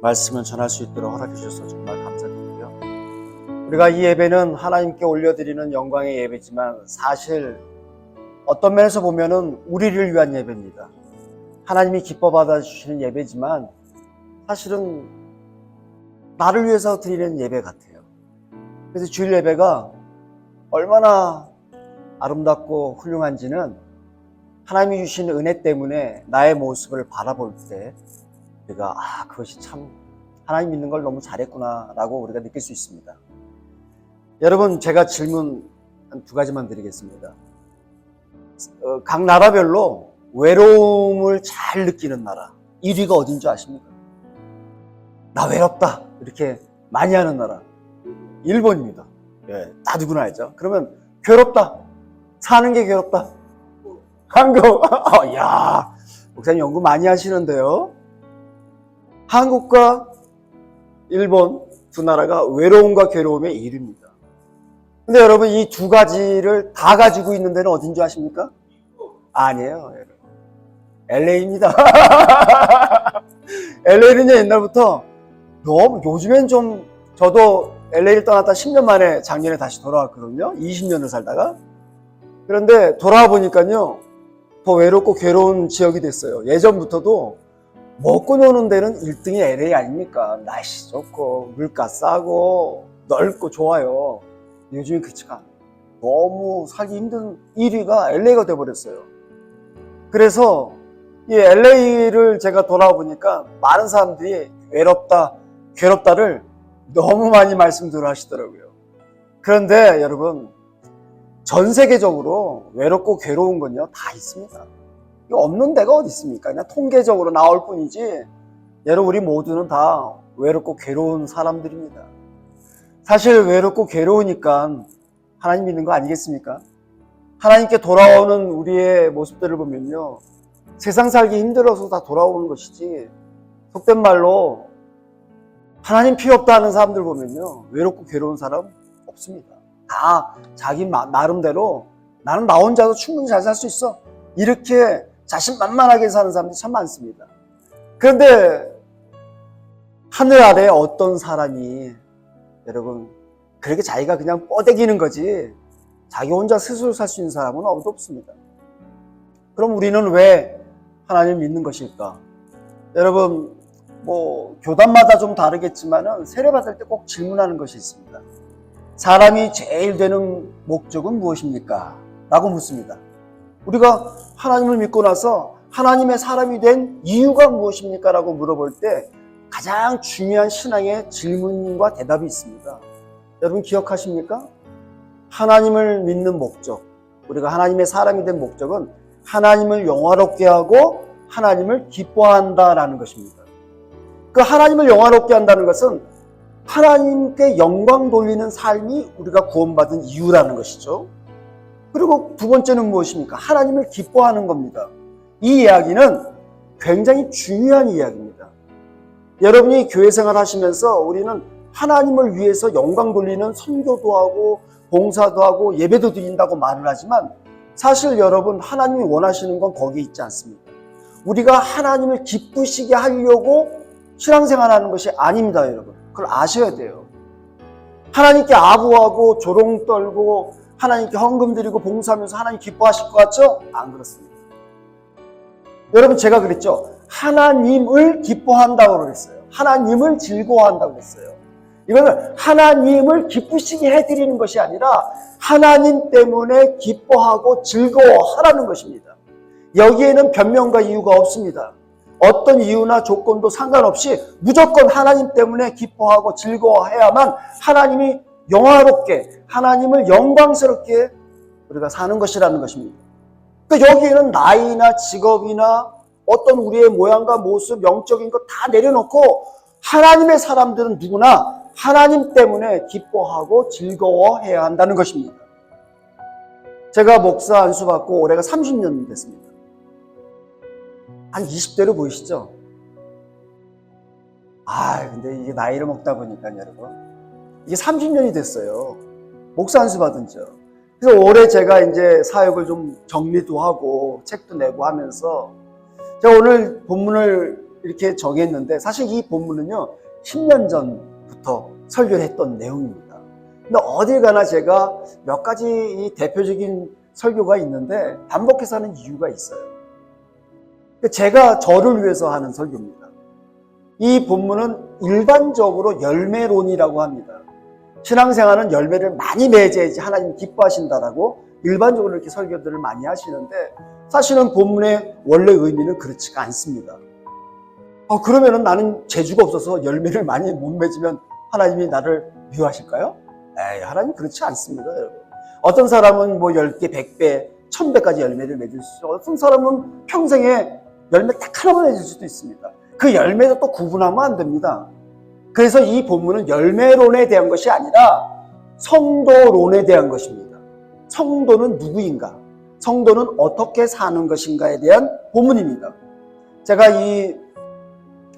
말씀을 전할 수 있도록 허락해 주셔서 정말 감사드리고요. 우리가 이 예배는 하나님께 올려드리는 영광의 예배지만 사실 어떤 면에서 보면은 우리를 위한 예배입니다. 하나님이 기뻐 받아주시는 예배지만 사실은 나를 위해서 드리는 예배 같아요. 그래서 주일 예배가 얼마나 아름답고 훌륭한지는 하나님이 주신 은혜 때문에 나의 모습을 바라볼 때 우리가 그것이 참 하나님 믿는 걸 너무 잘했구나 라고 우리가 느낄 수 있습니다. 여러분, 제가 질문 한 2가지만 드리겠습니다. 각 나라별로 외로움을 잘 느끼는 나라 1위가 어딘 줄 아십니까? 나 외롭다 이렇게 많이 하는 나라 일본입니다. 예, 다 누구나 알죠. 그러면 괴롭다, 사는 게 괴롭다, 한국. 야, 목사님 연구 많이 하시는데요. 한국과 일본 두 나라가 외로움과 괴로움의 1위입니다. 근데 여러분, 이 2가지를 다 가지고 있는 데는 어딘 줄 아십니까? 아니에요. LA입니다. LA는요, 옛날부터 너무, 요즘엔 좀, 저도 LA를 떠났다 10년 만에 작년에 다시 돌아왔거든요. 20년을 살다가. 그런데 돌아와 보니까요, 더 외롭고 괴로운 지역이 됐어요. 예전부터도 먹고 노는 데는 1등이 LA 아닙니까? 날씨 좋고, 물가 싸고, 넓고 좋아요. 요즘에 그치가 않아요. 너무 살기 힘든 1위가 LA가 돼버렸어요. 그래서 이 LA를 제가 돌아와 보니까 많은 사람들이 외롭다, 괴롭다를 너무 많이 말씀들을 하시더라고요. 그런데 여러분, 전 세계적으로 외롭고 괴로운 건요, 다 있습니다. 없는 데가 어디 있습니까? 그냥 통계적으로 나올 뿐이지, 여러분, 우리 모두는 다 외롭고 괴로운 사람들입니다. 사실 외롭고 괴로우니까 하나님 믿는 거 아니겠습니까? 하나님께 돌아오는 우리의 모습들을 보면요, 세상 살기 힘들어서 다 돌아오는 것이지, 속된 말로 하나님 필요 없다 하는 사람들 보면요, 외롭고 괴로운 사람 없습니다. 다 자기 나름대로 나는 나 혼자도 충분히 잘 살 수 있어, 이렇게 자신만만하게 사는 사람들이 참 많습니다. 그런데 하늘 아래 어떤 사람이, 여러분, 그렇게 자기가 그냥 뻐대기는 거지 자기 혼자 스스로 살 수 있는 사람은 아무도 없습니다. 그럼 우리는 왜 하나님을 믿는 것일까? 여러분, 교단마다 좀 다르겠지만은 세례받을 때 꼭 질문하는 것이 있습니다. 사람이 제일 되는 목적은 무엇입니까? 라고 묻습니다. 우리가 하나님을 믿고 나서 하나님의 사람이 된 이유가 무엇입니까? 라고 물어볼 때 가장 중요한 신앙의 질문과 대답이 있습니다. 여러분 기억하십니까? 하나님을 믿는 목적, 우리가 하나님의 사람이 된 목적은 하나님을 영화롭게 하고 하나님을 기뻐한다라는 것입니다. 그 하나님을 영화롭게 한다는 것은 하나님께 영광 돌리는 삶이 우리가 구원받은 이유라는 것이죠. 그리고 2번째는 무엇입니까? 하나님을 기뻐하는 겁니다. 이 이야기는 굉장히 중요한 이야기입니다. 여러분이 교회 생활 하시면서 우리는 하나님을 위해서 영광 돌리는 선교도 하고 봉사도 하고 예배도 드린다고 말을 하지만 사실 여러분, 하나님이 원하시는 건 거기에 있지 않습니다. 우리가 하나님을 기쁘시게 하려고 신앙생활하는 것이 아닙니다, 여러분. 그걸 아셔야 돼요. 하나님께 아부하고 조롱 떨고 하나님께 헌금 드리고 봉사하면서 하나님 기뻐하실 것 같죠? 안 그렇습니다. 여러분, 제가 그랬죠. 하나님을 기뻐한다고 그랬어요. 하나님을 즐거워한다고 그랬어요. 이거는 하나님을 기쁘시게 해드리는 것이 아니라 하나님 때문에 기뻐하고 즐거워하라는 것입니다. 여기에는 변명과 이유가 없습니다. 어떤 이유나 조건도 상관없이 무조건 하나님 때문에 기뻐하고 즐거워해야만 하나님이 영화롭게, 하나님을 영광스럽게 우리가 사는 것이라는 것입니다. 그러니까 여기에는 나이나 직업이나 어떤 우리의 모양과 모습, 영적인 것 다 내려놓고 하나님의 사람들은 누구나 하나님 때문에 기뻐하고 즐거워해야 한다는 것입니다. 제가 목사 안수 받고 올해가 30년 됐습니다. 한 20대로 보이시죠? 근데 이게 나이를 먹다 보니까 여러분, 이게 30년이 됐어요. 목사 안수 받은 지. 그래서 올해 제가 이제 사역을 좀 정리도 하고 책도 내고 하면서 제가 오늘 본문을 이렇게 정했는데 사실 이 본문은요 10년 전부터 설교를 했던 내용입니다. 근데 어딜 가나 제가 몇 가지 이 대표적인 설교가 있는데 반복해서 하는 이유가 있어요. 제가 저를 위해서 하는 설교입니다. 이 본문은 일반적으로 열매론이라고 합니다. 신앙생활은 열매를 많이 맺어야지 하나님 기뻐하신다라고 일반적으로 이렇게 설교들을 많이 하시는데 사실은 본문의 원래 의미는 그렇지가 않습니다. 그러면은 나는 재주가 없어서 열매를 많이 못 맺으면 하나님이 나를 미워하실까요? 에이, 하나님 그렇지 않습니다, 여러분. 어떤 사람은 뭐 10개, 100배, 1000배까지 열매를 맺을 수 있고 어떤 사람은 평생에 열매 딱 하나만 맺을 수도 있습니다. 그 열매도 또 구분하면 안 됩니다. 그래서 이 본문은 열매론에 대한 것이 아니라 성도론에 대한 것입니다. 성도는 누구인가? 성도는 어떻게 사는 것인가에 대한 본문입니다. 제가 이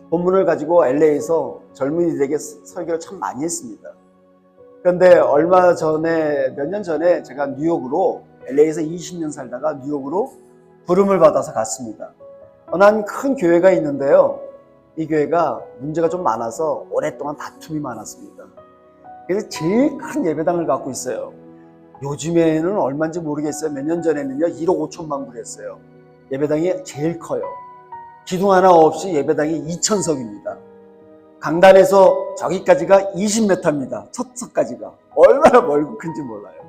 본문을 가지고 LA에서 젊은이들에게 설교를 참 많이 했습니다. 그런데 얼마 전에, 몇 년 전에 제가 뉴욕으로, LA에서 20년 살다가 뉴욕으로 부름을 받아서 갔습니다. 한 큰 교회가 있는데요. 이 교회가 문제가 좀 많아서 오랫동안 다툼이 많았습니다. 그래서 제일 큰 예배당을 갖고 있어요. 요즘에는 얼마인지 모르겠어요. 몇 년 전에는요 1억 5천만 불이었어요. 예배당이 제일 커요. 기둥 하나 없이 예배당이 2,000석입니다. 강단에서 저기까지가 20m입니다. 첫 석까지가. 얼마나 멀고 큰지 몰라요.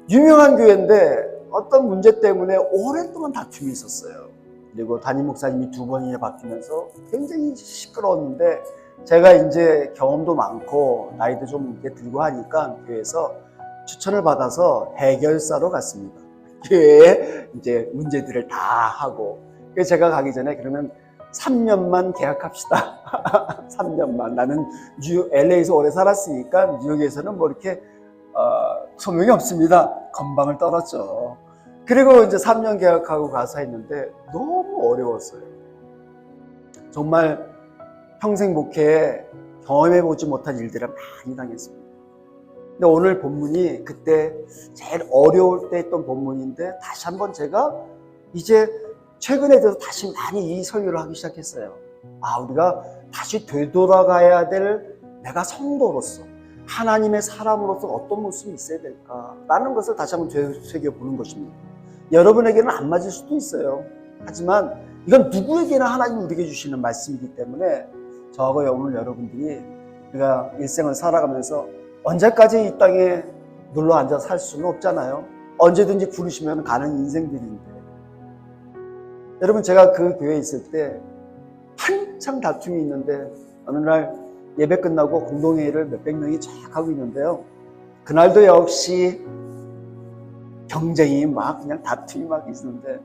유명한 교회인데 어떤 문제 때문에 오랫동안 다툼이 있었어요. 그리고 담임 목사님이 2번이나 바뀌면서 굉장히 시끄러웠는데 제가 이제 경험도 많고 나이도 좀 이렇게 들고 하니까 교회에서 추천을 받아서 해결사로 갔습니다. 교회에 이제 문제들을 다 하고. 그래서 제가 가기 전에 그러면 3년만 계약합시다. 3년만. 나는 LA에서 오래 살았으니까 뉴욕에서는 뭐 이렇게 소명이 없습니다. 건방을 떨었죠. 그리고 이제 3년 계약하고 가서 했는데 너무 어려웠어요. 정말 평생 목회에 경험해보지 못한 일들을 많이 당했습니다. 근데 오늘 본문이 그때 제일 어려울 때 했던 본문인데 다시 한번 제가 이제 최근에 들어서 다시 많이 이 설교를 하기 시작했어요. 우리가 다시 되돌아가야 될 내가 성도로서 하나님의 사람으로서 어떤 모습이 있어야 될까라는 것을 다시 한번 되새겨보는 것입니다. 여러분에게는 안 맞을 수도 있어요. 하지만 이건 누구에게나 하나님이 우리에게 주시는 말씀이기 때문에 저하고 오늘 여러분들이 우리가 일생을 살아가면서 언제까지 이 땅에 눌러 앉아서 살 수는 없잖아요. 언제든지 부르시면 가는 인생들인데 여러분 제가 그 교회에 있을 때 한창 다툼이 있는데 어느 날 예배 끝나고 공동회의를 몇백 명이 쫙 하고 있는데요. 그날도 역시 경쟁이 막 그냥 다툼이 막 있는데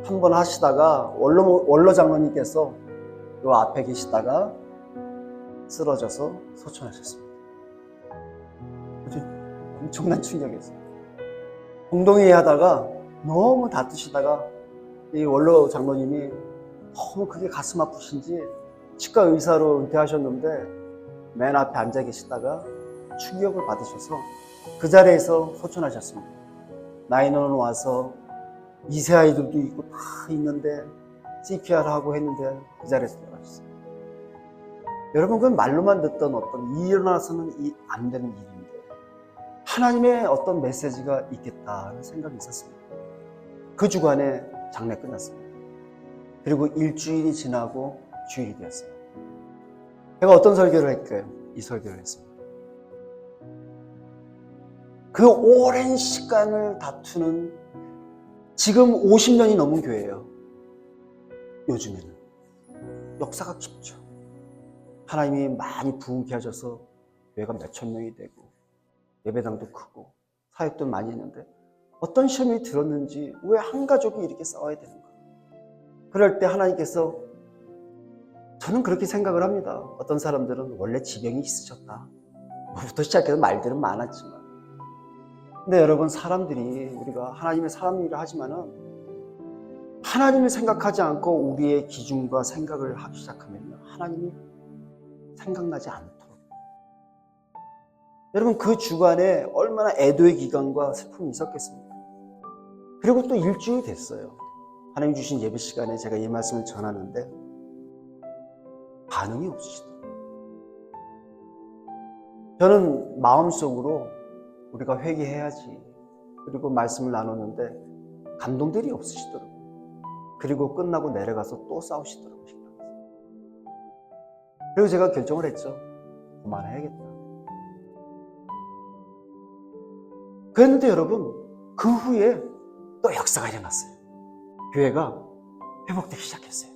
한 번 하시다가 원로 장로님께서 요 앞에 계시다가 쓰러져서 소천하셨습니다. 아주 엄청난 충격이었어요. 공동회의 하다가 너무 다투시다가 이 원로 장로님이 너무 그게 가슴 아프신지 치과 의사로 은퇴하셨는데 맨 앞에 앉아 계시다가 충격을 받으셔서 그 자리에서 소천하셨습니다. 나이는 와서 2세 아이들도 있고 다 있는데 CPR 하고 했는데 그 자리에서 돌아가셨어요. 여러분 그건 말로만 듣던 어떤 일어나서는 안 되는 일인데 하나님의 어떤 메시지가 있겠다는 생각이 있었습니다. 그 주간에 장례 끝났습니다. 그리고 일주일이 지나고 주일이 되었습니다. 제가 어떤 설교를 할까요? 이 설교를 했습니다. 그 오랜 시간을 다투는 지금 50년이 넘은 교회예요. 요즘에는 역사가 깊죠. 하나님이 많이 부흥케 하셔서 교회가 몇천 명이 되고 예배당도 크고 사역도 많이 했는데 어떤 시험이 들었는지 왜 한 가족이 이렇게 싸워야 되는가? 그럴 때 하나님께서 저는 그렇게 생각을 합니다. 어떤 사람들은 원래 지병이 있으셨다. 뭐부터 시작해서 말들은 많았지만 근데 여러분 사람들이 우리가 하나님의 사람 일을 하지만은 하나님을 생각하지 않고 우리의 기준과 생각을 하기 시작하면 하나님이 생각나지 않도록 여러분 그 주간에 얼마나 애도의 기간과 슬픔이 있었겠습니까? 그리고 또 일주일이 됐어요. 하나님 주신 예배 시간에 제가 이 말씀을 전하는데 반응이 없으시더라고요. 저는 마음속으로 우리가 회개해야지, 그리고 말씀을 나눴는데 감동들이 없으시더라고요. 그리고 끝나고 내려가서 또 싸우시더라고요. 그리고 제가 결정을 했죠. 그만해야겠다. 그랬는데 여러분, 그 후에 또 역사가 일어났어요. 교회가 회복되기 시작했어요.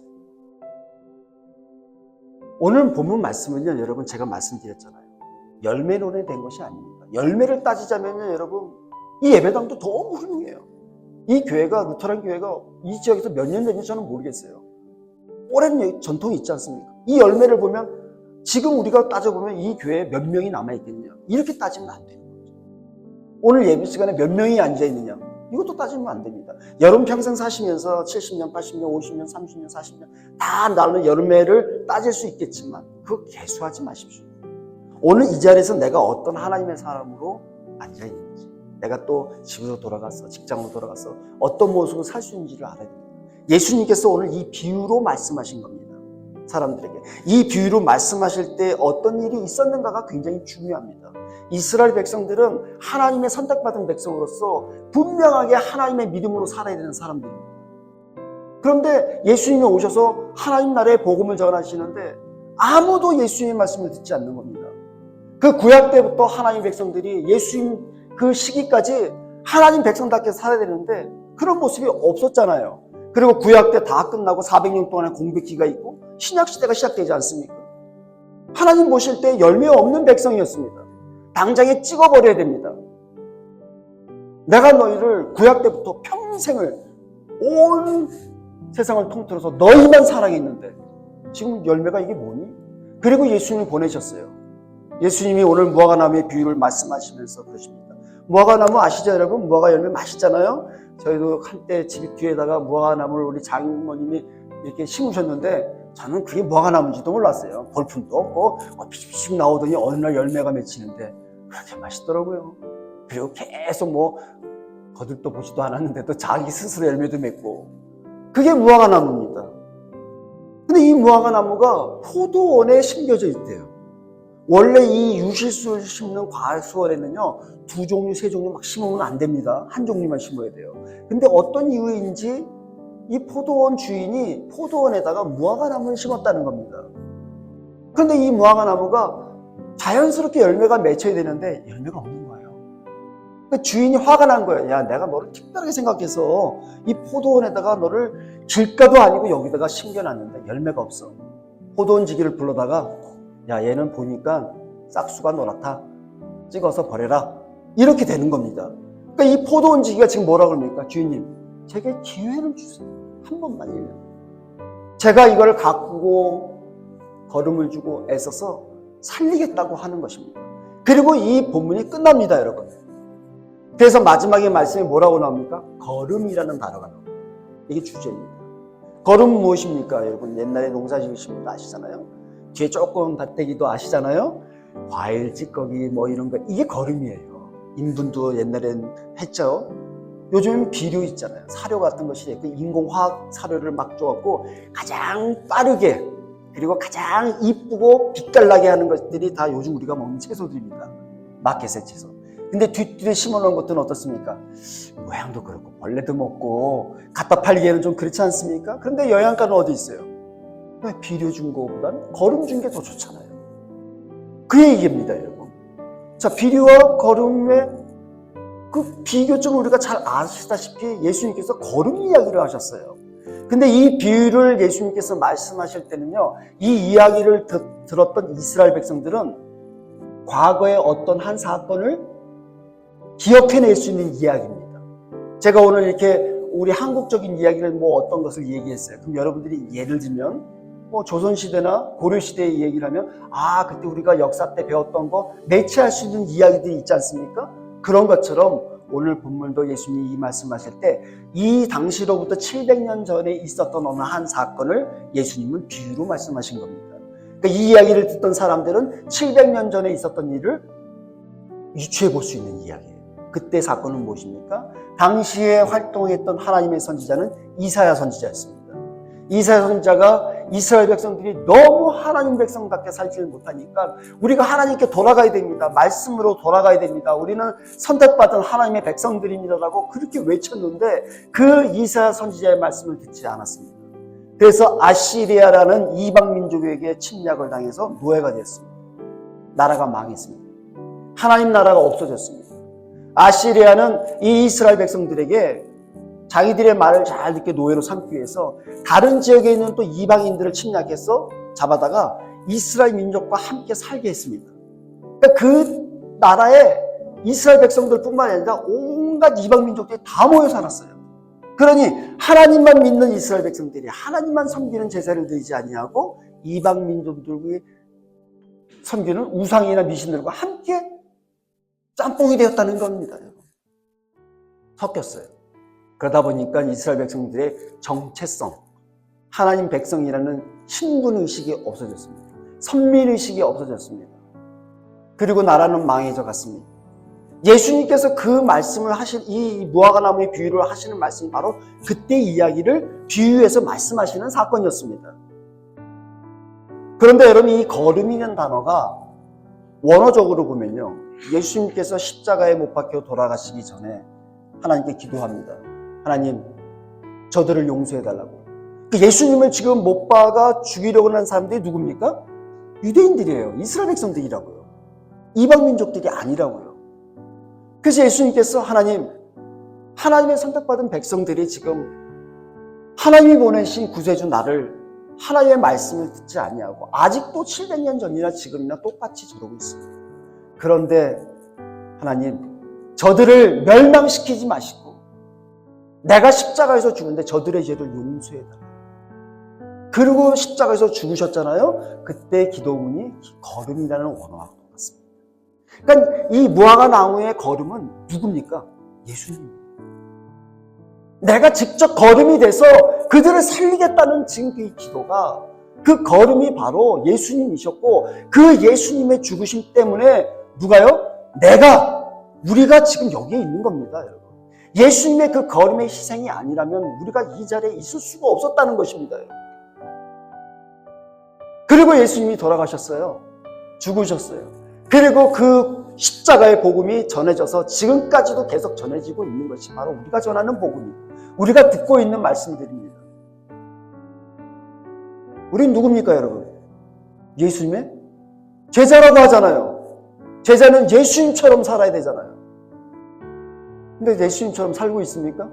오늘 본문 말씀은요, 여러분, 제가 말씀드렸잖아요. 열매론에 된 것이 아닙니다. 열매를 따지자면요, 여러분, 이 예배당도 너무 훌륭해요. 이 교회가, 루터란 교회가 이 지역에서 몇 년 됐는지 저는 모르겠어요. 오랜 전통이 있지 않습니까? 이 열매를 보면 지금 우리가 따져보면 이 교회에 몇 명이 남아있겠냐, 이렇게 따지면 안 되는 거죠. 오늘 예배 시간에 몇 명이 앉아있느냐, 이것도 따지면 안 됩니다. 여러분 평생 사시면서 70년, 80년, 50년, 30년, 40년 다 나는 열매를 따질 수 있겠지만 그거 개수하지 마십시오. 오늘 이 자리에서 내가 어떤 하나님의 사람으로 앉아있는지, 내가 또 집으로 돌아가서, 직장으로 돌아가서 어떤 모습으로 살 수 있는지를 알아야 됩니다. 예수님께서 오늘 이 비유로 말씀하신 겁니다. 사람들에게. 이 비유로 말씀하실 때 어떤 일이 있었는가가 굉장히 중요합니다. 이스라엘 백성들은 하나님의 선택받은 백성으로서 분명하게 하나님의 믿음으로 살아야 되는 사람들입니다. 그런데 예수님이 오셔서 하나님 나라의 복음을 전하시는데 아무도 예수님의 말씀을 듣지 않는 겁니다. 그 구약 때부터 하나님 백성들이 예수님 그 시기까지 하나님 백성답게 살아야 되는데 그런 모습이 없었잖아요. 그리고 구약 때 다 끝나고 400년 동안의 공백기가 있고 신약 시대가 시작되지 않습니까? 하나님 보실 때 열매 없는 백성이었습니다. 당장에 찍어버려야 됩니다. 내가 너희를 구약 때부터 평생을 온 세상을 통틀어서 너희만 사랑했는데 지금 열매가 이게 뭐니? 그리고 예수님이 보내셨어요. 예수님이 오늘 무화과나무의 비유를 말씀하시면서 그러십니다. 무화과나무 아시죠 여러분? 무화과 열매 맛있잖아요. 저희도 한때 집 뒤에다가 무화과나무를 우리 장모님이 이렇게 심으셨는데 저는 그게 무화과나무인지도 몰랐어요. 볼품도 없고 피식피식 나오더니 어느 날 열매가 맺히는데 그렇게 맛있더라고요. 그리고 계속 뭐 거들떠 보지도 않았는데도 자기 스스로 열매도 맺고 그게 무화과나무입니다. 근데 이 무화과나무가 포도원에 심겨져 있대요. 원래 이 유실수를 심는 과수원에는요 2종류, 3종류 막 심으면 안 됩니다. 한 종류만 심어야 돼요. 근데 어떤 이유인지 이 포도원 주인이 포도원에다가 무화과나무를 심었다는 겁니다. 그런데 이 무화과나무가 자연스럽게 열매가 맺혀야 되는데 열매가 없는 거예요. 그러니까 주인이 화가 난 거예요. 야, 내가 너를 특별하게 생각해서 이 포도원에다가 너를 길가도 아니고 여기다가 심겨놨는데 열매가 없어. 포도원지기를 불러다가 야, 얘는 보니까 싹수가 노랗다. 찍어서 버려라. 이렇게 되는 겁니다. 그러니까 이 포도원지기가 지금 뭐라 그럽니까? 주인님, 제게 기회를 주세요. 한 번만 1년. 제가 이걸 가꾸고 걸음을 주고 애써서 살리겠다고 하는 것입니다. 그리고 이 본문이 끝납니다, 여러분. 그래서 마지막에 말씀이 뭐라고 나옵니까? 걸음이라는 단어가 나옵니다. 이게 주제입니다. 걸음은 무엇입니까? 여러분 옛날에 농사 지으신 분 아시잖아요. 뒤에 조금 밭대기도 아시잖아요. 과일 찌꺼기 뭐 이런 거 이게 걸음이에요. 인분도 옛날엔 했죠. 요즘은 비료 있잖아요. 사료 같은 것이 그 인공화학 사료를 막 줘갖고 가장 빠르게 그리고 가장 이쁘고 빛깔나게 하는 것들이 다 요즘 우리가 먹는 채소들입니다. 마켓의 채소. 근데 뒷뜰에 심어놓은 것들은 어떻습니까? 모양도 그렇고 벌레도 먹고 갖다 팔기에는 좀 그렇지 않습니까? 그런데 영양가는 어디 있어요? 비료 준 거보다는 거름 준 게 더 좋잖아요. 그 얘기입니다, 여러분. 자, 비료와 거름의 그 비교점을 우리가 잘 아시다시피 예수님께서 거름 이야기를 하셨어요. 근데 이 비유를 예수님께서 말씀하실 때는요, 이 이야기를 들었던 이스라엘 백성들은 과거의 어떤 한 사건을 기억해낼 수 있는 이야기입니다. 제가 오늘 이렇게 우리 한국적인 이야기를 뭐 어떤 것을 얘기했어요. 그럼 여러분들이 예를 들면 뭐 조선시대나 고려시대의 얘기를 하면 아, 그때 우리가 역사 때 배웠던 거 매치할 수 있는 이야기들이 있지 않습니까? 그런 것처럼 오늘 본문도 예수님이 이 말씀하실 때 이 당시로부터 700년 전에 있었던 어느 한 사건을 예수님은 비유로 말씀하신 겁니다. 그러니까 이 이야기를 듣던 사람들은 700년 전에 있었던 일을 유추해 볼 수 있는 이야기예요. 그때 사건은 무엇입니까? 당시에 활동했던 하나님의 선지자는 이사야 선지자였습니다. 이사야 선지자가 이스라엘 백성들이 너무 하나님 백성답게 살지를 못하니까 우리가 하나님께 돌아가야 됩니다. 말씀으로 돌아가야 됩니다. 우리는 선택받은 하나님의 백성들입니다라고 그렇게 외쳤는데 그 이사야 선지자의 말씀을 듣지 않았습니다. 그래서 아시리아라는 이방 민족에게 침략을 당해서 노예가 되었습니다. 나라가 망했습니다. 하나님 나라가 없어졌습니다. 아시리아는 이 이스라엘 백성들에게 자기들의 말을 잘 듣게 노예로 삼기 위해서 다른 지역에 있는 또 이방인들을 침략해서 잡아다가 이스라엘 민족과 함께 살게 했습니다. 그러니까 그 나라에 이스라엘 백성들뿐만 아니라 온갖 이방 민족들이 다 모여 살았어요. 그러니 하나님만 믿는 이스라엘 백성들이 하나님만 섬기는 제사를 드리지 아니하고 이방 민족들이 섬기는 우상이나 미신들과 함께 짬뽕이 되었다는 겁니다. 섞였어요. 그러다 보니까 이스라엘 백성들의 정체성, 하나님 백성이라는 신분의식이 없어졌습니다. 선민의식이 없어졌습니다. 그리고 나라는 망해져 갔습니다. 예수님께서 그 말씀을 하신 이 무화과나무의 비유를 하시는 말씀이 바로 그때 이야기를 비유해서 말씀하시는 사건이었습니다. 그런데 여러분 이 거름이라는 단어가 원어적으로 보면요. 예수님께서 십자가에 못 박혀 돌아가시기 전에 하나님께 기도합니다. 하나님, 저들을 용서해달라고. 예수님을 지금 못 박아 죽이려고 하는 사람들이 누굽니까? 유대인들이에요. 이스라엘 백성들이라고요. 이방 민족들이 아니라고요. 그래서 예수님께서 하나님의 선택받은 백성들이 지금 하나님이 보내신 구세주 나를 하나님의 말씀을 듣지 아니하고 아직도 700년 전이나 지금이나 똑같이 저러고 있습니다. 그런데 하나님, 저들을 멸망시키지 마시고 내가 십자가에서 죽는데 저들의 죄를 용서해달라. 그리고 십자가에서 죽으셨잖아요. 그때 기도문이 거름이라는 원어와 똑같습니다. 그러니까 이 무화과 나무의 거름은 누굽니까? 예수님입니다. 내가 직접 거름이 돼서 그들을 살리겠다는 지금 이 기도가 그 거름이 바로 예수님이셨고 그 예수님의 죽으심 때문에 누가요? 우리가 지금 여기에 있는 겁니다, 여러분. 예수님의 그 거름의 희생이 아니라면 우리가 이 자리에 있을 수가 없었다는 것입니다. 그리고 예수님이 돌아가셨어요. 죽으셨어요. 그리고 그 십자가의 복음이 전해져서 지금까지도 계속 전해지고 있는 것이 바로 우리가 전하는 복음이고 우리가 듣고 있는 말씀들입니다. 우린 누굽니까, 여러분? 예수님의 제자라고 하잖아요. 제자는 예수님처럼 살아야 되잖아요. 근데 예수님처럼 살고 있습니까?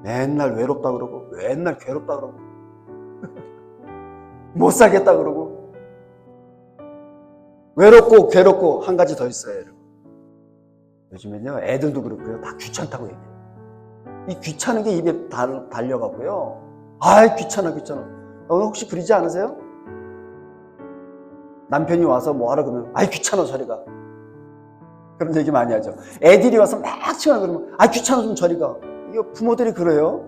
맨날 외롭다 그러고 맨날 괴롭다 그러고 못 살겠다 그러고 외롭고 괴롭고 한 가지 더 있어요, 여러분. 요즘엔요 애들도 그렇고요 다 귀찮다고 얘기해요. 이 귀찮은 게 입에 달려가고요. 아이 귀찮아. 오늘 혹시 그러지 않으세요? 남편이 와서 뭐 하라 그러면 아이 귀찮아 저리 가. 그런 얘기 많이 하죠. 애들이 와서 막 치마 그러면 아 귀찮아 좀 저리 가. 이거 부모들이 그래요.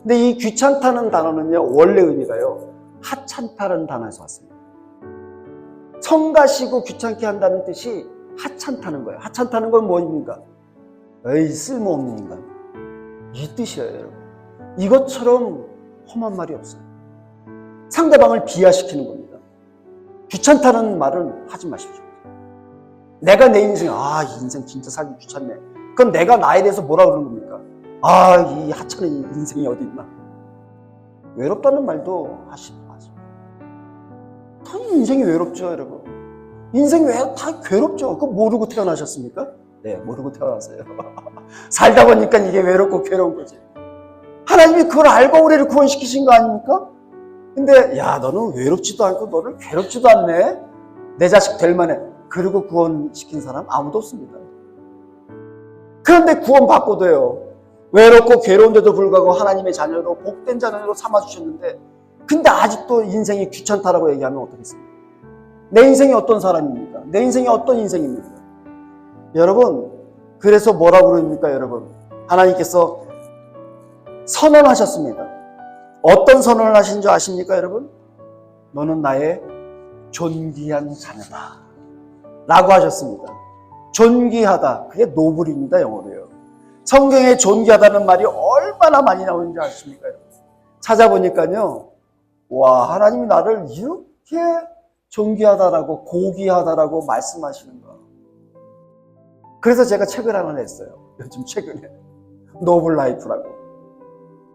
근데 이 귀찮다는 단어는요 원래 의미가요 하찮다는 단어에서 왔습니다. 성가시고 귀찮게 한다는 뜻이 하찮다는 거예요. 하찮다는 건 뭐입니까? 에이 쓸모없는 인간. 이 뜻이에요, 여러분. 이것처럼 험한 말이 없어요. 상대방을 비하시키는 겁니다. 귀찮다는 말은 하지 마십시오. 내가 내 인생, 이 인생 진짜 살기 귀찮네. 그럼 내가 나에 대해서 뭐라 그러는 겁니까? 이 하찮은 인생이 어디 있나? 외롭다는 말도 하지 마십시오. 다 인생이 외롭죠, 여러분. 인생이 다 괴롭죠. 그거 모르고 태어나셨습니까? 네, 모르고 태어났어요. 살다 보니까 이게 외롭고 괴로운 거지. 하나님이 그걸 알고 우리를 구원시키신 거 아닙니까? 근데 야 너는 외롭지도 않고 너는 괴롭지도 않네. 내 자식 될 만해. 그리고 구원시킨 사람 아무도 없습니다. 그런데 구원받고도요. 외롭고 괴로운데도 불구하고 하나님의 자녀로 복된 자녀로 삼아주셨는데 근데 아직도 인생이 귀찮다라고 얘기하면 어떻겠습니까? 내 인생이 어떤 사람입니까? 내 인생이 어떤 인생입니까? 여러분 그래서 뭐라고 그럽니까 여러분? 하나님께서 선언하셨습니다. 어떤 선언을 하신 줄 아십니까 여러분? 너는 나의 존귀한 자녀다 라고 하셨습니다. 존귀하다 그게 노블입니다 영어로요. 성경에 존귀하다는 말이 얼마나 많이 나오는지 아십니까 여러분? 찾아보니까요 와, 하나님이 나를 이렇게 존귀하다라고 고귀하다라고 말씀하시는가. 그래서 제가 책을 하나 냈어요. 요즘 최근에. 노블 라이프라고.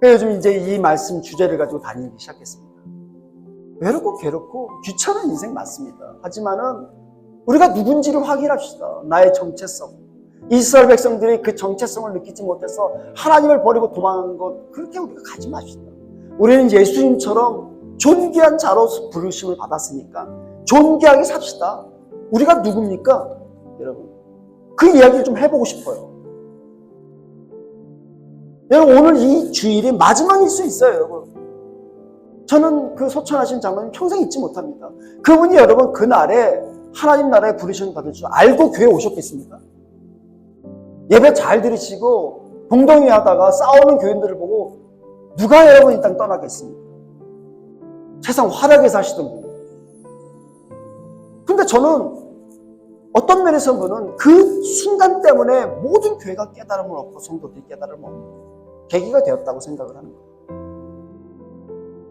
요즘 이제 이 말씀 주제를 가지고 다니기 시작했습니다. 외롭고 괴롭고 귀찮은 인생 맞습니다. 하지만은 우리가 누군지를 확인합시다. 나의 정체성. 이스라엘 백성들이 그 정체성을 느끼지 못해서 하나님을 버리고 도망한 것, 그렇게 우리가 가지 맙시다. 우리는 예수님처럼 존귀한 자로 부르심을 받았으니까 존귀하게 삽시다. 우리가 누굽니까? 여러분, 그 이야기를 좀 해보고 싶어요. 여러분, 오늘 이 주일이 마지막일 수 있어요, 여러분. 저는 그 소천하신 장로님 평생 잊지 못합니다. 그분이 여러분 그날에 하나님 나라에 부르심을 받을 줄 알고 교회에 오셨겠습니까? 예배 잘 들으시고 동동이 하다가 싸우는 교인들을 보고 누가 여러분 이 땅 떠나겠습니까? 세상 화려하게 사시던 분. 근데 저는 어떤 면에서 보면 그 순간 때문에 모든 교회가 깨달음을 얻고 성도들이 깨달음을 얻는 계기가 되었다고 생각을 하는 거예요.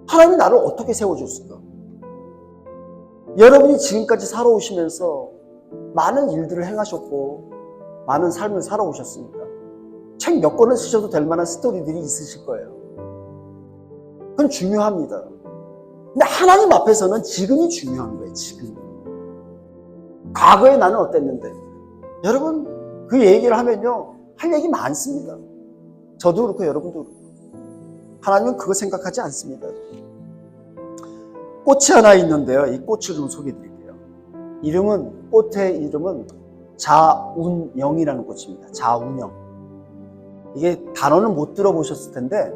하나님이 나를 어떻게 세워줬을까? 여러분이 지금까지 살아오시면서 많은 일들을 행하셨고 많은 삶을 살아오셨으니까 책 몇 권을 쓰셔도 될 만한 스토리들이 있으실 거예요. 그건 중요합니다. 근데 하나님 앞에서는 지금이 중요한 거예요. 지금. 과거에 나는 어땠는데, 여러분 그 얘기를 하면요 할 얘기 많습니다. 저도 그렇고 여러분도 그렇고. 하나님은 그거 생각하지 않습니다. 꽃이 하나 있는데요. 이 꽃을 좀 소개해 드릴게요. 꽃의 이름은 자운영이라는 꽃입니다. 자운영. 이게 단어는 못 들어보셨을 텐데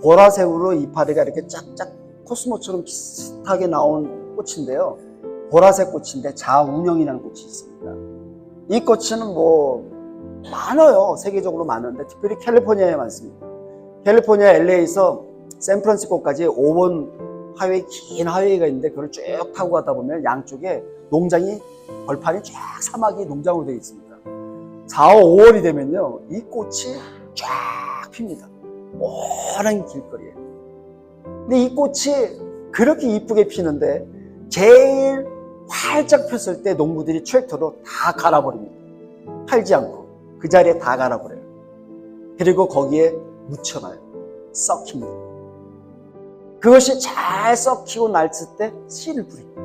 보라색으로 이파리가 이렇게 짝짝 코스모처럼 비슷하게 나온 꽃인데요. 보라색 꽃인데 자운영이라는 꽃이 있습니다. 이 꽃은 많아요. 세계적으로 많은데 특별히 캘리포니아에 많습니다. 캘리포니아 LA에서 샌프란시스코까지 5번 하이웨이, 긴 하이웨이가 있는데 그걸 쭉 타고 가다 보면 양쪽에 농장이, 벌판이 쫙 사막이 농장으로 되어 있습니다. 4월, 5월이 되면요 이 꽃이 쫙 핍니다. 오랜 길거리에. 근데 이 꽃이 그렇게 이쁘게 피는데 제일 활짝 폈을 때 농부들이 트랙터로 다 갈아버립니다. 팔지 않고 그 자리에 다 갈아버려요. 그리고 거기에 묻혀놔요. 썩힙니다. 그것이 잘 썩히고 날칠 때 씨를 뿌립니다.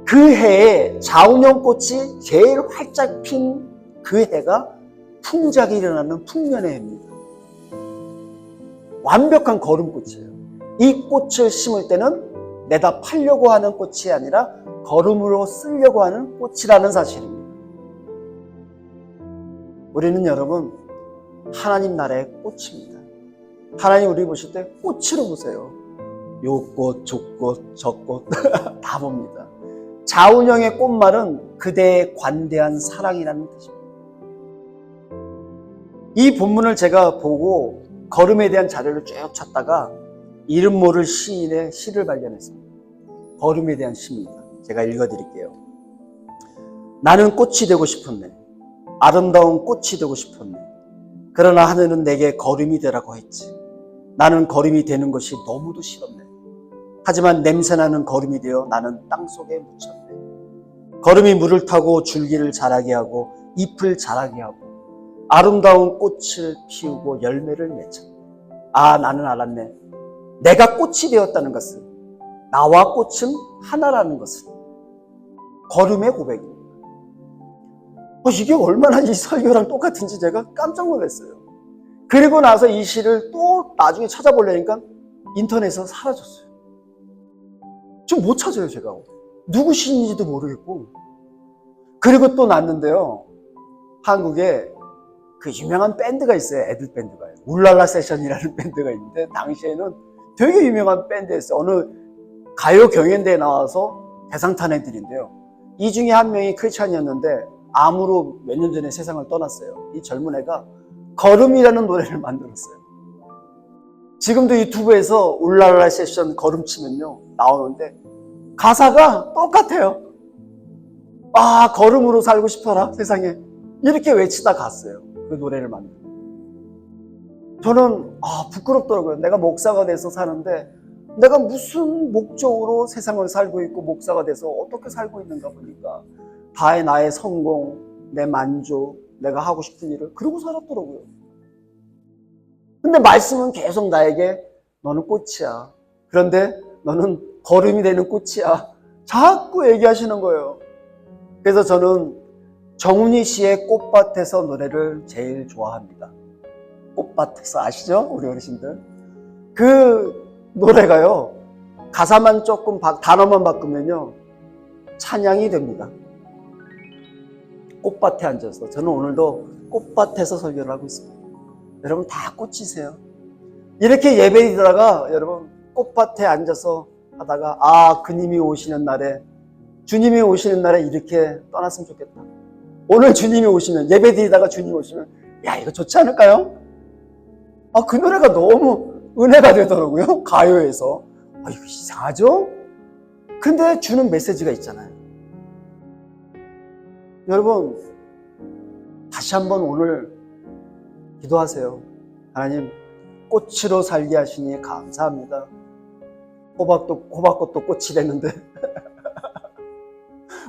그 해에 자운형 꽃이 제일 활짝 핀 그 해가 풍작이 일어나는 풍년의 해입니다. 완벽한 거름꽃이에요. 이 꽃을 심을 때는 내다 팔려고 하는 꽃이 아니라 거름으로 쓰려고 하는 꽃이라는 사실입니다. 우리는 여러분 하나님 나라의 꽃입니다. 하나님 우리 보실 때 꽃으로 보세요. 요 꽃, 저 꽃, 저 꽃 다 봅니다. 자운형의 꽃말은 그대의 관대한 사랑이라는 뜻입니다. 이 본문을 제가 보고 거름에 대한 자료를 쭉 찾다가 이름 모를 시인의 시를 발견했습니다. 거름에 대한 시입니다. 제가 읽어드릴게요. 나는 꽃이 되고 싶었네. 아름다운 꽃이 되고 싶었네. 그러나 하늘은 내게 거름이 되라고 했지. 나는 거름이 되는 것이 너무도 싫었네. 하지만 냄새나는 거름이 되어 나는 땅속에 묻혔네. 거름이 물을 타고 줄기를 자라게 하고 잎을 자라게 하고 아름다운 꽃을 피우고 열매를 맺혔네. 아, 나는 알았네. 내가 꽃이 되었다는 것은, 나와 꽃은 하나라는 것은 거름의 고백입니다. 이게 얼마나 이 설교랑 똑같은지 제가 깜짝 놀랐어요. 그리고 나서 이 시를 또 나중에 찾아보려니까 인터넷에서 사라졌어요. 좀 못 찾아요, 제가. 누구 시인지도 모르겠고. 그리고 또 났는데요. 한국에 그 유명한 밴드가 있어요. 애들 밴드가. 울랄라 세션이라는 밴드가 있는데 당시에는 되게 유명한 밴드였어요. 어느 가요 경연대에 나와서 대상 탄 애들인데요. 이 중에 한 명이 크리스찬이었는데 암으로 몇 년 전에 세상을 떠났어요. 이 젊은 애가 걸음이라는 노래를 만들었어요. 지금도 유튜브에서 울랄라 세션 걸음 치면요 나오는데 가사가 똑같아요. 아, 걸음으로 살고 싶어라 세상에, 이렇게 외치다 갔어요. 그 노래를 만들고. 저는 부끄럽더라고요. 내가 목사가 돼서 사는데 내가 무슨 목적으로 세상을 살고 있고 목사가 돼서 어떻게 살고 있는가 보니까 다의 나의 성공, 내 만족, 내가 하고 싶은 일을 그러고 살았더라고요. 근데 말씀은 계속 나에게 너는 꽃이야. 그런데 너는 거름이 되는 꽃이야. 자꾸 얘기하시는 거예요. 그래서 저는 정훈이 씨의 꽃밭에서 노래를 제일 좋아합니다. 꽃밭에서 아시죠? 우리 어르신들. 그 노래가요. 가사만 조금 단어만 바꾸면요. 찬양이 됩니다. 꽃밭에 앉아서. 저는 오늘도 꽃밭에서 설교를 하고 있습니다. 여러분 다 꽃이세요. 이렇게 예배드리다가 여러분 꽃밭에 앉아서 하다가 그님이 오시는 날에 주님이 오시는 날에 이렇게 떠났으면 좋겠다. 오늘 주님이 오시면 예배드리다가 주님이 오시면 야 이거 좋지 않을까요? 그 노래가 너무 은혜가 되더라고요. 가요에서. 이거 이상하죠? 근데 주는 메시지가 있잖아요. 여러분 다시 한번 오늘 기도하세요. 하나님 꽃으로 살게 하시니 감사합니다. 호박꽃도 꽃이랬는데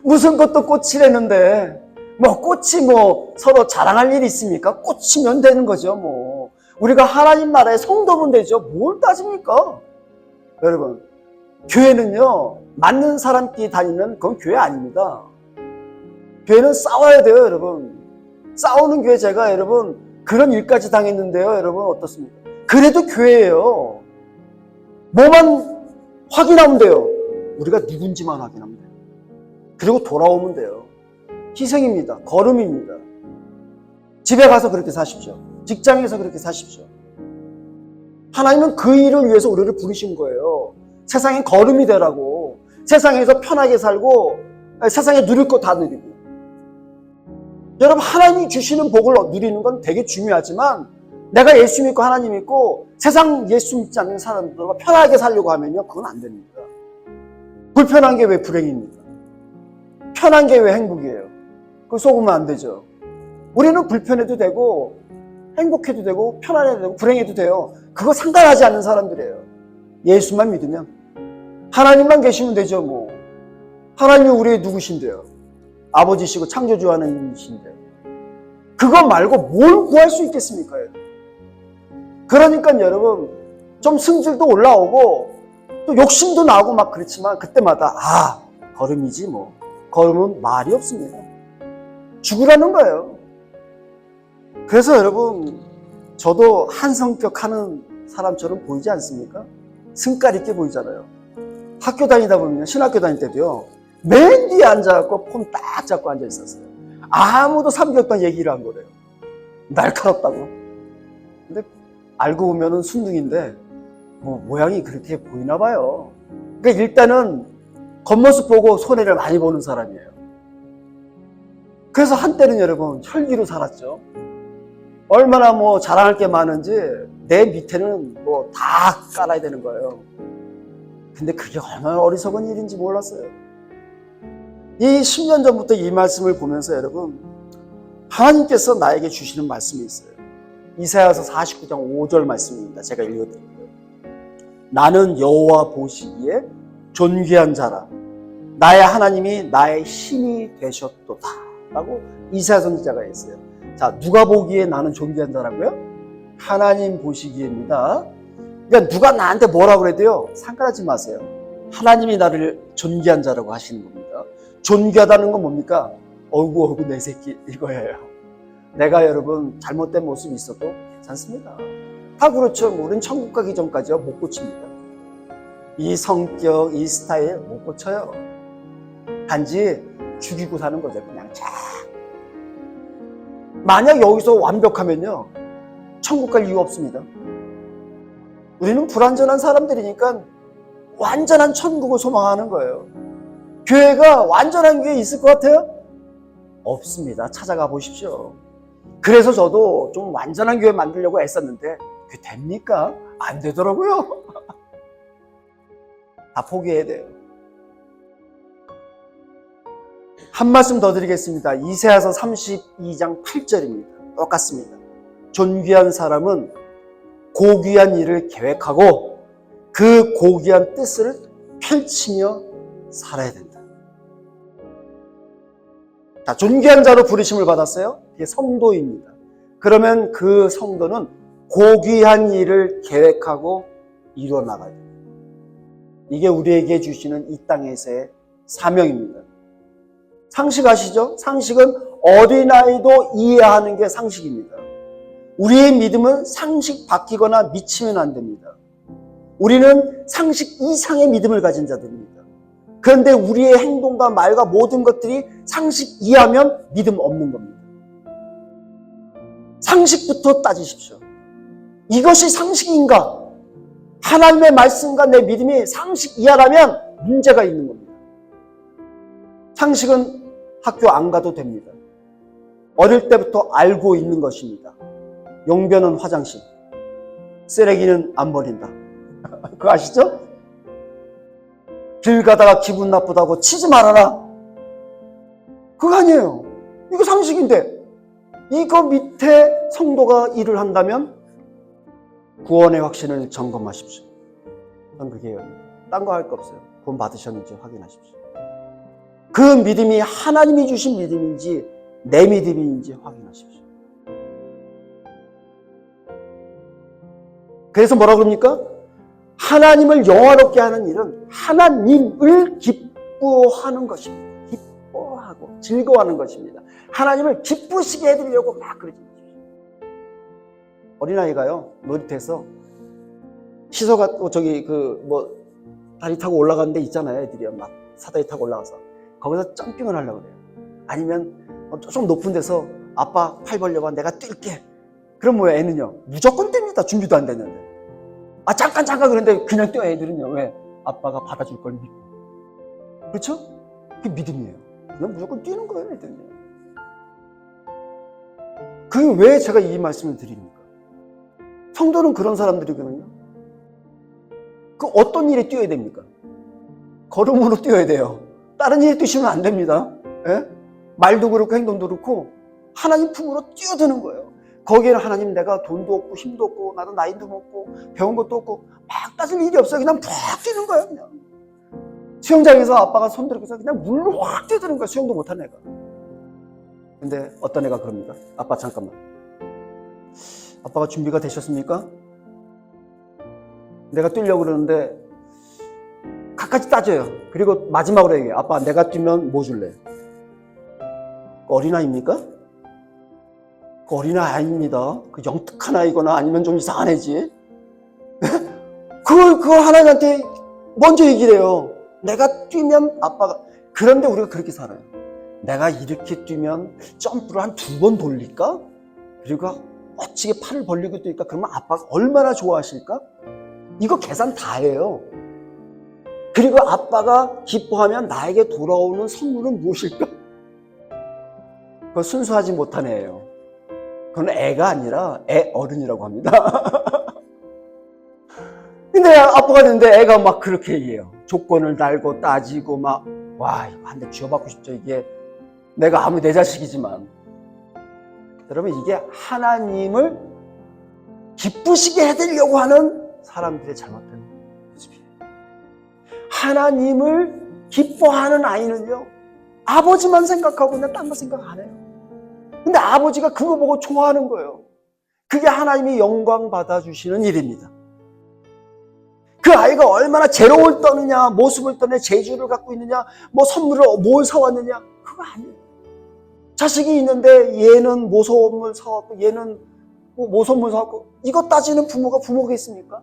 무슨 꽃도 꽃이랬는데 꽃이 서로 자랑할 일이 있습니까? 꽃이면 되는 거죠. 우리가 하나님 나라의 성도면 되죠. 뭘 따집니까? 여러분 교회는요 맞는 사람끼리 다니면 그건 교회 아닙니다. 교회는 싸워야 돼요. 여러분 싸우는 교회 제가 여러분 그런 일까지 당했는데요. 여러분 어떻습니까? 그래도 교회예요. 뭐만 확인하면 돼요. 우리가 누군지만 확인하면 돼요. 그리고 돌아오면 돼요. 희생입니다. 걸음입니다. 집에 가서 그렇게 사십시오. 직장에서 그렇게 사십시오. 하나님은 그 일을 위해서 우리를 부르신 거예요. 세상에 걸음이 되라고. 세상에서 편하게 살고 세상에 누릴 거 다 누리고. 여러분 하나님이 주시는 복을 누리는 건 되게 중요하지만 내가 예수 믿고 하나님 믿고 세상 예수 믿지 않는 사람들과 편하게 살려고 하면요 그건 안 됩니다. 불편한 게 왜 불행입니까? 편한 게 왜 행복이에요? 그거 속으면 안 되죠. 우리는 불편해도 되고 행복해도 되고 편안해도 되고 불행해도 돼요. 그거 상관하지 않는 사람들이에요. 예수만 믿으면 하나님만 계시면 되죠. 하나님이 우리의 누구신데요? 아버지시고 창조주 하나님이신데요. 그거 말고 뭘 구할 수 있겠습니까? 그러니까 여러분 좀 승질도 올라오고 또 욕심도 나고 막 그렇지만 그때마다 걸음이지 걸음은 말이 없습니다. 죽으라는 거예요. 그래서 여러분 저도 한 성격 하는 사람처럼 보이지 않습니까? 승깔 있게 보이잖아요. 학교 다니다 보면 신학교 다닐 때도요 맨 뒤에 앉아갖고 폰 딱 잡고 앉아 있었어요. 아무도 3개월 동안 얘기를 안 거래요. 날카롭다고. 근데 알고 보면은 순둥인데 모양이 그렇게 보이나 봐요. 그러니까 일단은 겉모습 보고 손해를 많이 보는 사람이에요. 그래서 한때는 여러분 혈기로 살았죠. 얼마나 자랑할 게 많은지 내 밑에는 다 깔아야 되는 거예요. 근데 그게 얼마나 어리석은 일인지 몰랐어요. 이 10년 전부터 이 말씀을 보면서 여러분 하나님께서 나에게 주시는 말씀이 있어요. 이사야서 49장 5절 말씀입니다. 제가 읽어드릴게요. 나는 여호와 보시기에 존귀한 자라. 나의 하나님이 나의 힘이 되셨도다. 라고 이사야 선지자가 했어요. 자, 누가 보기에 나는 존귀한 자라고요? 하나님 보시기에입니다. 그러니까 누가 나한테 뭐라고 그래도요 상관하지 마세요. 하나님이 나를 존귀한 자라고 하시는 겁니다. 존귀하다는 건 뭡니까? 어이구 내 새끼 이거예요. 내가 여러분 잘못된 모습이 있어도 괜찮습니다. 다 그렇죠. 우린 천국 가기 전까지요 못 고칩니다. 이 성격, 이 스타일 못 고쳐요. 단지 죽이고 사는 거죠. 그냥 쫙. 만약 여기서 완벽하면요 천국 갈 이유 없습니다. 우리는 불완전한 사람들이니까 완전한 천국을 소망하는 거예요. 교회가 완전한 교회 있을 것 같아요? 없습니다. 찾아가 보십시오. 그래서 저도 좀 완전한 교회 만들려고 애썼는데 그게 됩니까? 안 되더라고요. 다 포기해야 돼요. 한 말씀 더 드리겠습니다. 이사야서 32장 8절입니다. 똑같습니다. 존귀한 사람은 고귀한 일을 계획하고 그 고귀한 뜻을 펼치며 살아야 된다. 자, 존귀한 자로 부르심을 받았어요. 이게 성도입니다. 그러면 그 성도는 고귀한 일을 계획하고 이루어 나가야 됩니다. 이게 우리에게 주시는 이 땅에서의 사명입니다. 상식 아시죠? 상식은 어린아이도 이해하는 게 상식입니다. 우리의 믿음은 상식 바뀌거나 미치면 안 됩니다. 우리는 상식 이상의 믿음을 가진 자들입니다. 그런데 우리의 행동과 말과 모든 것들이 상식 이하면 믿음 없는 겁니다. 상식부터 따지십시오. 이것이 상식인가? 하나님의 말씀과 내 믿음이 상식 이하라면 문제가 있는 겁니다. 상식은 학교 안 가도 됩니다. 어릴 때부터 알고 있는 것입니다. 용변은 화장실, 쓰레기는 안 버린다. 그거 아시죠? 길 가다가 기분 나쁘다고 치지 말아라. 그거 아니에요. 이거 상식인데 이거 밑에 성도가 일을 한다면 구원의 확신을 점검하십시오. 전 그게요. 딴 거 할 거 없어요. 구원 받으셨는지 확인하십시오. 그 믿음이 하나님이 주신 믿음인지 내 믿음인지 확인하십시오. 그래서 뭐라 그럽니까? 하나님을 영화롭게 하는 일은 하나님을 기뻐하는 것입니다. 기뻐하고 즐거워하는 것입니다. 하나님을 기쁘시게 해드리려고 막 그러지 마십시오. 어린아이가요, 놀이터에서 시소가 다리 타고 올라가는 데 있잖아요. 애들이 막 사다리 타고 올라가서 거기서 점핑을 하려고 그래요. 아니면 좀 높은 데서 아빠 팔 벌려봐, 내가 뛸게. 그럼 뭐야, 애는요 무조건 뜁니다. 준비도 안 됐는데. 잠깐 그런데 그냥 뛰어. 애들은요. 왜? 아빠가 받아줄 걸 믿고. 그렇죠? 그게 믿음이에요. 그냥 무조건 뛰는 거예요, 애들은요. 그게 왜 제가 이 말씀을 드립니까? 성도는 그런 사람들이거든요. 그 어떤 일에 뛰어야 됩니까? 걸음으로 뛰어야 돼요. 다른 일에 뛰시면 안 됩니다. 예? 말도 그렇고 행동도 그렇고 하나님 품으로 뛰어드는 거예요. 거기에는 하나님, 내가 돈도 없고 힘도 없고 나도 나이도 먹고 배운 것도 없고 막 따질 일이 없어요. 그냥 푹 뛰는 거예요. 그냥 수영장에서 아빠가 손 들고서 그냥 물로 확 뛰어드는 거예요. 수영도 못하는 애가. 근데 어떤 애가 그럽니까? 아빠 잠깐만, 아빠가 준비가 되셨습니까? 내가 뛰려고 그러는데 갖가지 따져요. 그리고 마지막으로 얘기해요. 아빠, 내가 뛰면 뭐 줄래? 그 어린아이입니까? 그 어린아이 아닙니다. 그 영특한 아이거나 아니면 좀 이상한 애지. 그걸 하나님한테 먼저 얘기를 해요. 내가 뛰면 아빠가. 그런데 우리가 그렇게 살아요. 내가 이렇게 뛰면 점프를 한 2번 돌릴까? 그리고 멋지게 팔을 벌리고 뛰니까 그러면 아빠가 얼마나 좋아하실까? 이거 계산 다 해요. 그리고 아빠가 기뻐하면 나에게 돌아오는 선물은 무엇일까? 그거 순수하지 못한 애예요. 그건 애가 아니라 애 어른이라고 합니다. 근데 아빠가 됐는데 애가 막 그렇게 얘기해요. 조건을 달고 따지고 막, 와, 이거 한 대 쥐어받고 싶죠. 이게 내가 아무리 내 자식이지만. 여러분, 이게 하나님을 기쁘시게 해드리려고 하는 사람들의 잘못된 모습이에요. 하나님을 기뻐하는 아이는요, 아버지만 생각하고 그냥 딴 거 생각 안 해요. 근데 아버지가 그거 보고 좋아하는 거예요. 그게 하나님이 영광 받아주시는 일입니다. 그 아이가 얼마나 재롱을 떠느냐, 모습을 떠느냐, 재주를 갖고 있느냐, 뭐 선물을 뭘 사왔느냐, 그거 아니에요. 자식이 있는데 얘는 뭐 선물 사왔고 얘는 뭐 선물 사왔고, 이거 따지는 부모가 부모겠습니까?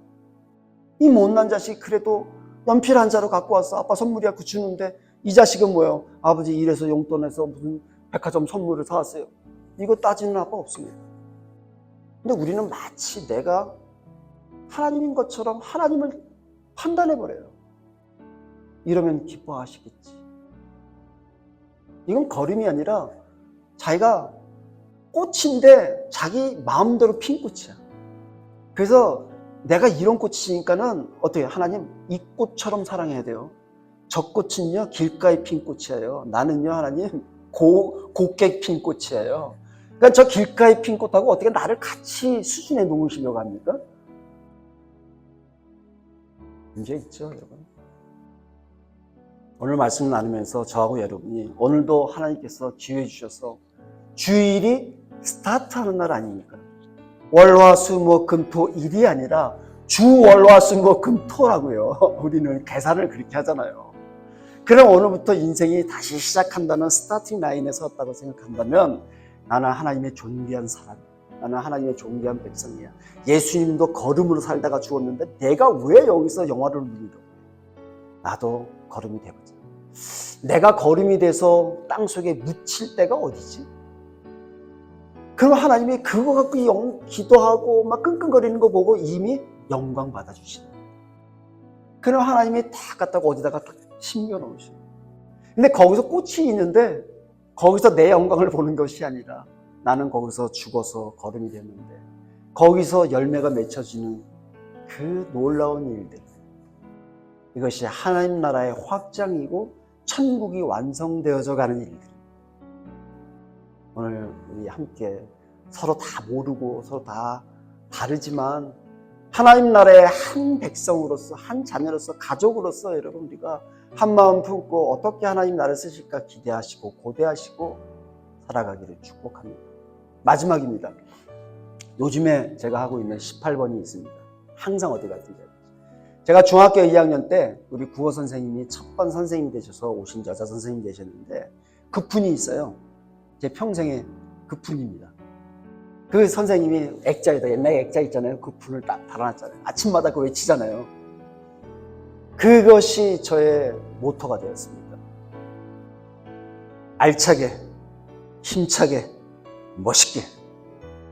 이 못난 자식 그래도 연필 한 자루 갖고 왔어. 아빠 선물이야. 그 주는데 이 자식은 뭐예요? 아버지 일해서 용돈에서 무슨 백화점 선물을 사왔어요. 이거 따지는 아빠 없습니다. 근데 우리는 마치 내가 하나님인 것처럼 하나님을 판단해버려요. 이러면 기뻐하시겠지. 이건 거름이 아니라 자기가 꽃인데 자기 마음대로 핀 꽃이야. 그래서 내가 이런 꽃이니까는 어떻게, 하나님 이 꽃처럼 사랑해야 돼요. 저 꽃은요 길가에 핀 꽃이에요. 나는요 하나님 곱게 핀 꽃이에요. 그러니까 저 길가에 핀 꽃하고 어떻게 나를 같이 수준에 놓으시려고 합니까? 문제 있죠, 여러분. 오늘 말씀 나누면서 저하고 여러분이 오늘도 하나님께서 기회 주셔서 주일이 스타트하는 날 아닙니까? 월화수목금토 일이 아니라 주월화수목금토라고요. 우리는 계산을 그렇게 하잖아요. 그럼 오늘부터 인생이 다시 시작한다는 스타팅 라인에 섰다고 생각한다면 나는 하나님의 존귀한 사람, 나는 하나님의 존귀한 백성이야. 예수님도 걸음으로 살다가 죽었는데 내가 왜 여기서 영화를 누리려고? 나도 걸음이 되보자. 내가 걸음이 돼서 땅속에 묻힐 때가 어디지? 그럼 하나님이 그거 갖고 기도하고 막 끙끙거리는 거 보고 이미 영광 받아주시는 거예요. 그럼 하나님이 다 갖다가 어디다가 딱 심겨놓으시는 거예요. 근데 거기서 꽃이 있는데 거기서 내 영광을 보는 것이 아니라 나는 거기서 죽어서 걸음이 됐는데 거기서 열매가 맺혀지는 그 놀라운 일들, 이것이 하나님 나라의 확장이고 천국이 완성되어져 가는 일들. 오늘 우리 함께 서로 다 모르고 서로 다 다르지만 하나님 나라의 한 백성으로서, 한 자녀로서, 가족으로서 여러분 우리가 한 마음 품고 어떻게 하나님 나라를 쓰실까 기대하시고 고대하시고 살아가기를 축복합니다. 마지막입니다. 요즘에 제가 하고 있는 18번이 있습니다. 항상 어디 갔든지. 제가 중학교 2학년 때 우리 국어 선생님이 첫 번 선생님이 되셔서 오신 여자 선생님이 되셨는데 그 분이 있어요. 제 평생의 그 분입니다. 그 선생님이 액자에다, 옛날에 액자 있잖아요. 그 분을 딱 달아놨잖아요. 아침마다 그거 외치잖아요. 그것이 저의 모토가 되었습니다. 알차게, 힘차게, 멋있게.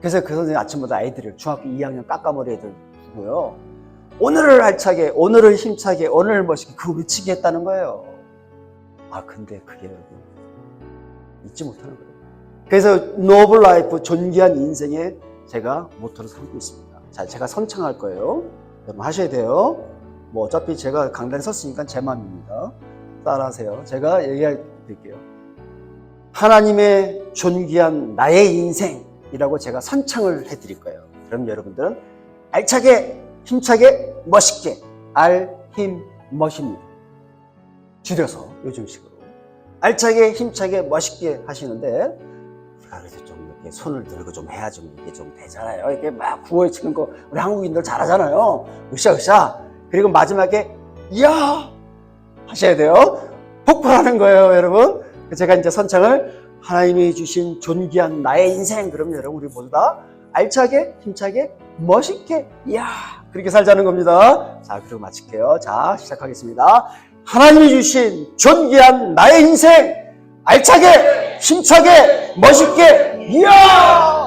그래서 그 선생님 아침마다 아이들을, 중학교 2학년 까까머리 애들 두고요. 오늘을 알차게, 오늘을 힘차게, 오늘을 멋있게 그거 외치게 했다는 거예요. 아, 근데 그게 잊지 못하는 거예요. 그래서 노블 라이프, 존귀한 인생에 제가 모토를 삼고 있습니다. 자, 제가 선창할 거예요. 여러분 하셔야 돼요. 뭐 어차피 제가 강단에 섰으니까 제 마음입니다. 따라하세요. 제가 얘기해 드릴게요. 하나님의 존귀한 나의 인생이라고 제가 선창을 해드릴 거예요. 그럼 여러분들은 알차게, 힘차게, 멋있게, 알, 힘, 멋입니다. 줄여서 요즘식으로 알차게, 힘차게, 멋있게 하시는데 그래서 좀 이렇게 손을 들고 좀 해야 좀 이게 좀 되잖아요. 이렇게 막 구호에 치는 거 우리 한국인들 잘하잖아요. 으쌰으쌰. 그리고 마지막에 이야 하셔야 돼요. 폭발하는 거예요, 여러분. 제가 이제 선창을 하나님이 주신 존귀한 나의 인생. 그러면 여러분 우리 모두 다 알차게, 힘차게, 멋있게 이야 그렇게 살자는 겁니다. 자, 그리고 마칠게요. 자, 시작하겠습니다. 하나님이 주신 존귀한 나의 인생. 알차게, 힘차게, 멋있게, 이야!